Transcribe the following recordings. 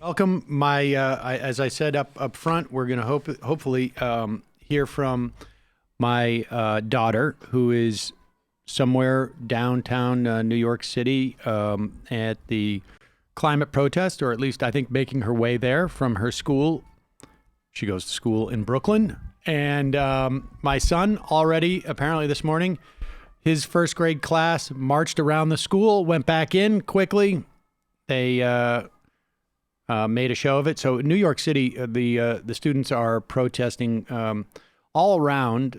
Welcome. As I said up front, we're going to hopefully hear from my daughter, who is somewhere downtown New York City at the climate protest, or at least I think making her way there from her school. She goes to school in Brooklyn. And my son already, apparently this morning, his first grade class marched around the school, went back in quickly. They made a show of it. So in New York City, the students are protesting all around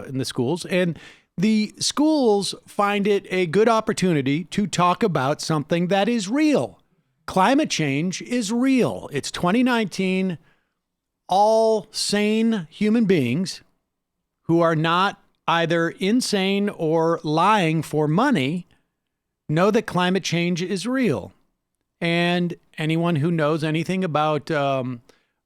in the schools. And the schools find it a good opportunity to talk about something that is real. Climate change is real. It's 2019. All sane human beings who are not either insane or lying for money know that climate change is real. And anyone who knows anything about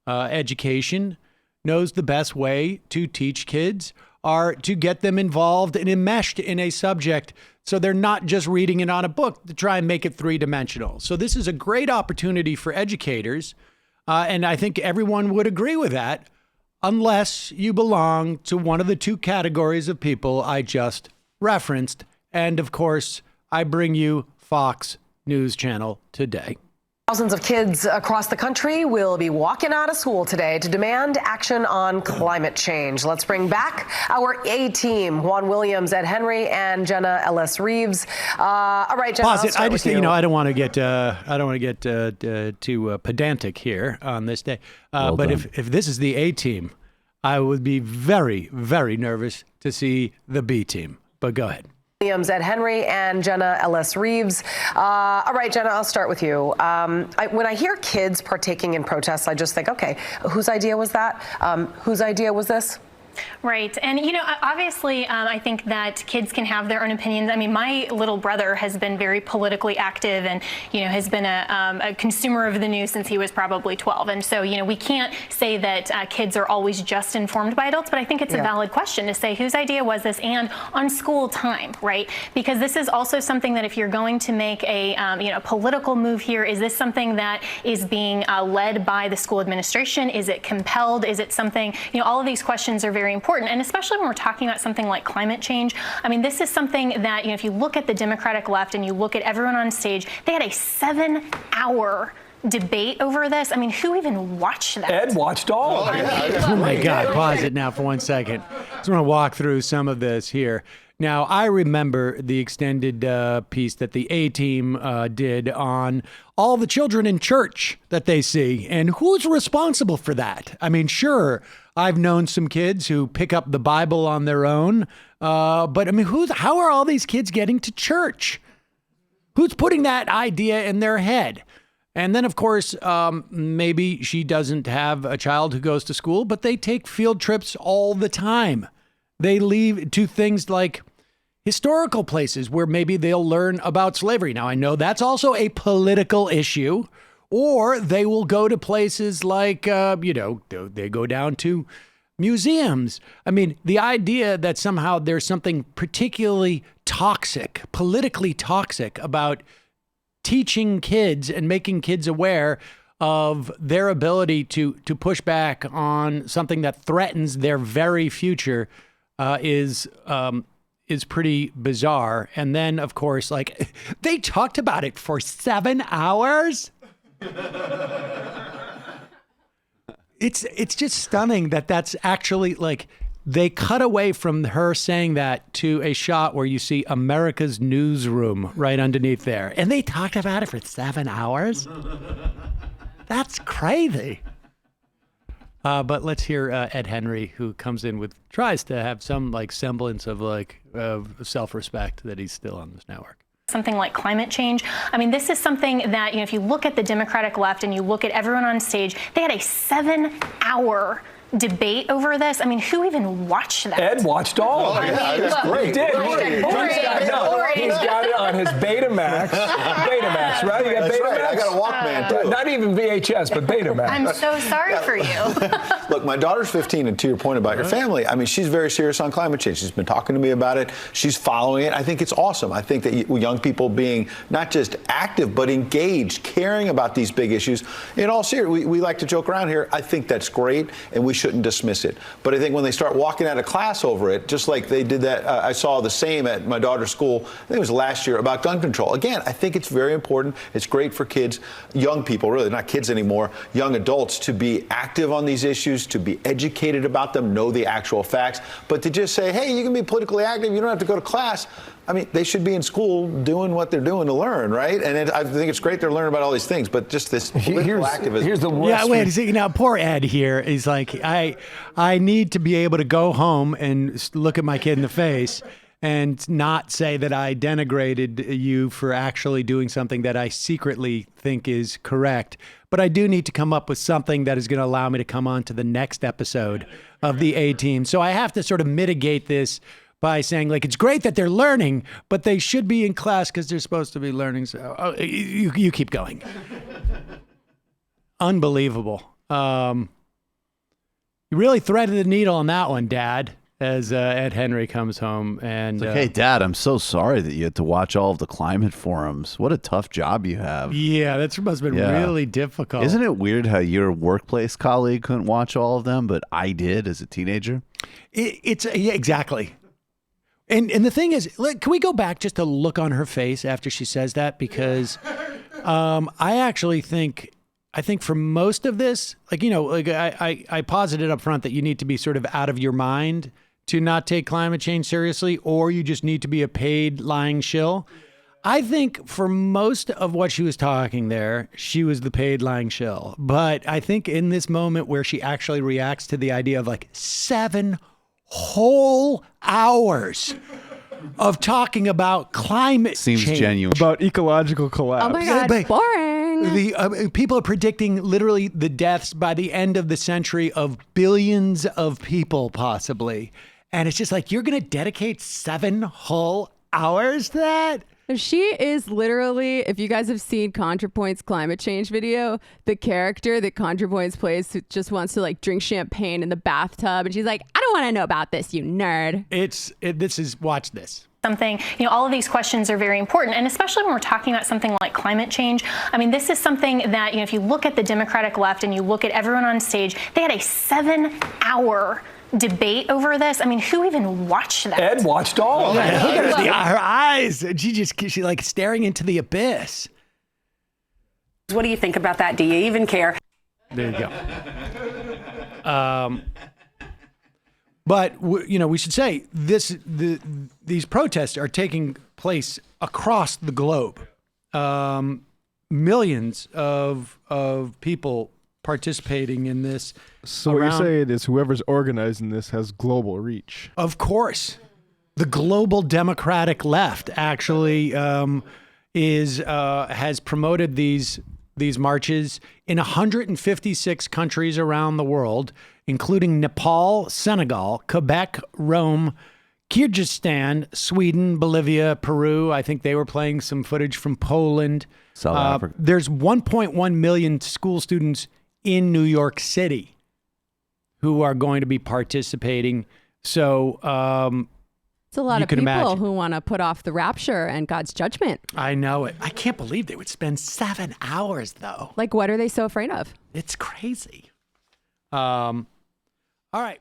education knows the best way to teach kids are to get them involved and enmeshed in a subject so they're not just reading it on a book to try and make it three-dimensional. So this is a great opportunity for educators. And I think everyone would agree with that, unless you belong to one of the two categories of people I just referenced. And of course, I bring you Fox News Channel today. Thousands of kids across the country will be walking out of school today to demand action on climate change. Let's bring back our A-team, Juan Williams, Ed Henry, and Jenna Ellis Reeves. All right, Jenna, Pause it. I just, I don't want to get too pedantic here on this day. But if this is the A-team, I would be very, very nervous to see the B-team. But go ahead. Williams, Ed Henry, and Jenna Ellis Reeves. All right, Jenna, I'll start with you. When I hear kids partaking in protests, I just think, okay, whose idea was that? Whose idea was this? Right. And, obviously, I think that kids can have their own opinions. I mean, my little brother has been very politically active and, has been a consumer of the news since he was probably 12. And so, we can't say that kids are always just informed by adults, but I think it's a valid question to say whose idea was this and on school time, right? Because this is also something that if you're going to make a political move here, is this something that is being led by the school administration? Is it compelled? Is it something, all of these questions are very important, and especially when we're talking about something like climate change. I mean, this is something that, if you look at the Democratic left and you look at everyone on stage, they had a 7-hour debate over this. I mean, who even watched that? Ed watched all of it. Oh my God, pause it now for 1 second. I just want to walk through some of this here. Now, I remember the extended piece that the A-team did on all the children in church that they see, and who's responsible for that? I mean, sure, I've known some kids who pick up the Bible on their own, but I mean, how are all these kids getting to church? Who's putting that idea in their head? And then, of course, maybe she doesn't have a child who goes to school, but they take field trips all the time. They leave to things like historical places where maybe they'll learn about slavery. Now, I know that's also a political issue. Or they will go to places like, they go down to museums. I mean, the idea that somehow there's something particularly toxic, politically toxic about teaching kids and making kids aware of their ability to push back on something that threatens their very future is pretty bizarre. And then, of course, they talked about it for 7 hours. It's just stunning that that's actually they cut away from her saying that to a shot where you see America's newsroom right underneath there. And they talked about it for 7 hours. That's crazy. But let's hear Ed Henry, who comes in tries to have some semblance of self-respect that he's still on this network. Something like climate change. I mean, this is something that, if you look at the Democratic left and you look at everyone on stage, they had a 7-hour debate over this. I mean, who even watched that? Ed watched all of it. It's great. He did. He's got it on his Betamax. Betamax, right? You got Betamax? Right. I got a Walkman, too. Not even VHS, but Betamax. I'm so sorry for you. Look, my daughter's 15, and to your point about your family, I mean, she's very serious on climate change. She's been talking to me about it. She's following it. I think it's awesome. I think that young people being not just active, but engaged, caring about these big issues. In all seriousness, we like to joke around here. I think that's great, and we shouldn't dismiss it. But I think when they start walking out of class over it, just like they did that, I saw the same at my daughter's school, I think it was last year, about gun control. Again, I think it's very important. It's great for kids, young people, really, not kids anymore, young adults, to be active on these issues, to be educated about them, know the actual facts. But to just say, hey, you can be politically active, you don't have to go to class. I mean, they should be in school doing what they're doing to learn, right? And I think it's great they're learning about all these things, but just this political activism. Here's the worst. Yeah, wait a second. Now, poor Ed here is like, I need to be able to go home and look at my kid in the face and not say that I denigrated you for actually doing something that I secretly think is correct. But I do need to come up with something that is going to allow me to come on to the next episode of the A-Team. So I have to sort of mitigate this by saying, like, it's great that they're learning, but they should be in class because they're supposed to be learning. So you keep going. Unbelievable. You really threaded the needle on that one, Dad, as Ed Henry comes home. And it's like, hey, Dad, I'm so sorry that you had to watch all of the climate forums. What a tough job you have. Yeah, that must have been really difficult. Isn't it weird how your workplace colleague couldn't watch all of them, but I did as a teenager? Yeah, exactly. And the thing is, can we go back just to look on her face after she says that? Because I actually think for most of this, like, you know, like I posited up front that you need to be sort of out of your mind to not take climate change seriously, or you just need to be a paid lying shill. I think for most of what she was talking there, she was the paid lying shill. But I think in this moment where she actually reacts to the idea of like 7 whole hours of talking about climate Seems change. genuine. About ecological collapse. Oh my God, boring. The people are predicting literally the deaths by the end of the century of billions of people, possibly. And it's just like, you're going to dedicate 7 whole hours to that? She is literally, if you guys have seen ContraPoint's climate change video, the character that ContraPoints plays who just wants to like drink champagne in the bathtub. And she's like, I don't want to know about this, you nerd. Watch this. Something, you know, all of these questions are very important, and especially when we're talking about something like climate change. I mean, this is something that, you know, if you look at the Democratic left and you look at everyone on stage, they had a 7-hour debate over this. I mean, who even watched that? Ed watched all of it. Look at her eyes. She like staring into the abyss. What do you think about that? Do you even care? There you go. But you know, we should say these protests are taking place across the globe. Millions of people participating in this. So what you're saying is whoever's organizing this has global reach. Of course. The global Democratic left actually has promoted these marches in 156 countries around the world, including Nepal, Senegal, Quebec, Rome, Kyrgyzstan, Sweden, Bolivia, Peru. I think they were playing some footage from Poland. South Africa. There's 1.1 million school students in New York City who are going to be participating. So it's a lot of people imagine. who want to put off the rapture and God's judgment. I know it. I can't believe they would spend 7 hours, though. Like, what are they so afraid of? It's crazy. All right.